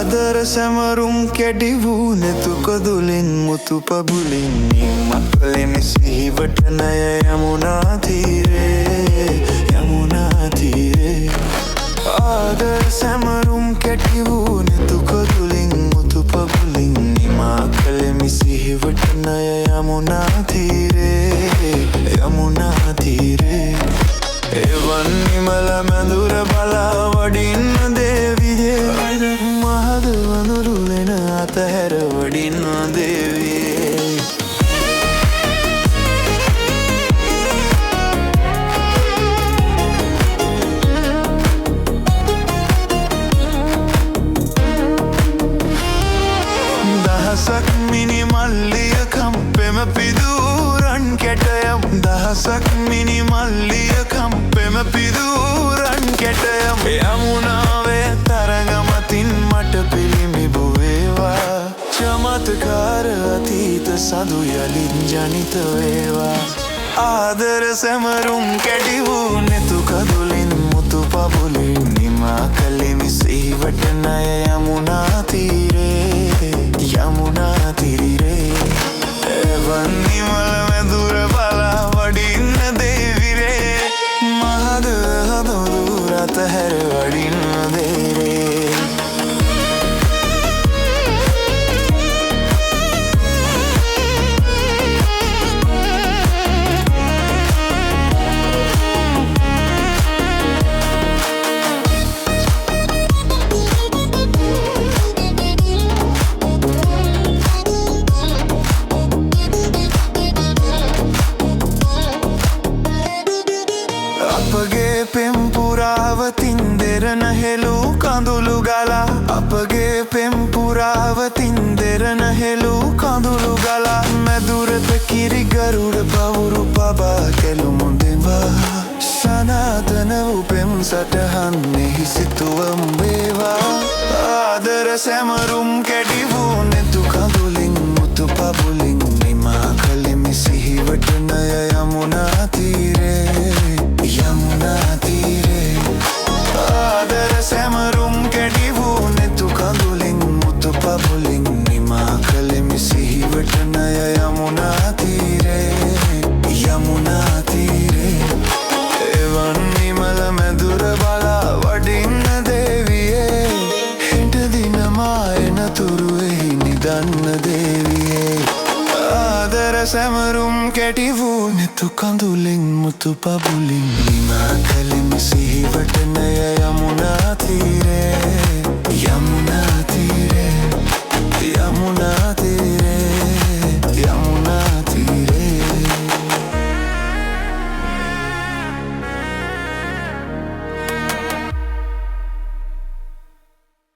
ආදර සැමරුම් කැඩි වූ නෙතු කොදුලින් මුතු පබුලින් මක්ලෙම සිහිවට නය යමුනා තීරේ යමුනා තීරේ ආදර සැමරුම් කැඩි වූ නෙතු කොදුලින් මුතු පබුලින් මක්ලෙම සිහිවට නය යමුනා තීරේ යමුනා තීරේ එවන් නිමල මැදුර බලා වඩින්න දේවියේ මහද වඳුරුලෙන අතහැර වඩින්න දේවියේ දහසක් මිනි මල්ලිය කම්පෙම පිදූරන් කැටයම් දහසක් මිනි මල්ලිය කම්පෙම පිදූරන් කැටයම් යමුනාවේ තරගමතින් මට පිළිමිබු වේවා චමත්කාර අතීත සඳු යළිත් ජනිත වේවා ආදර සැමරුම් කැඩි වූ නෙතු කදුලින් මුතු පබුලින් නිමා කලෙමි සිහිවට නය යමුනා තීරේ යමුනා තීරේ එවන් නිමල මැදුර බලා වඩින්න දේවිරේ මහද හදොදුර අතහැර වඩින්න දේරේ අපගේ පෙම් පුරාවතින් දෙරණ හෙළූ කඳුළු ගලා අපගේ පෙම් පුරාවතින් දෙරණ හෙළූ කඳුළු ගලා මැදුරත කිරි ගරුඩ පවුරු පබා කෙළුමු දෙවා සනාතන වූ පෙම් සටහන්නේ සිතුවම් වේවා ආදර සැමරුම් කැඩි වූ නෙතු කඳුලින් මුතු පබුලින් නිමා කලෙමි සිහිවට නය යමුනා තීරේ යමුනා තීරේ ආදර සැමරුම් කැඩි වූ නෙතු කඳුලින් මුතු පබුලින් නිමා කලෙමි සිහිවට නය යමුනා තීරේ යමුනා තීරේ එවන් නිමල මැදුර බලා වඩින්න දේවියේ හෙට දිනමා එනතුරු එහි නිදන්න දේවියේ ආදර සැමරුම් කැටි වූ නෙතු කඳුලින් මුතු පබුලින් නිමා කලෙමි සිහිවට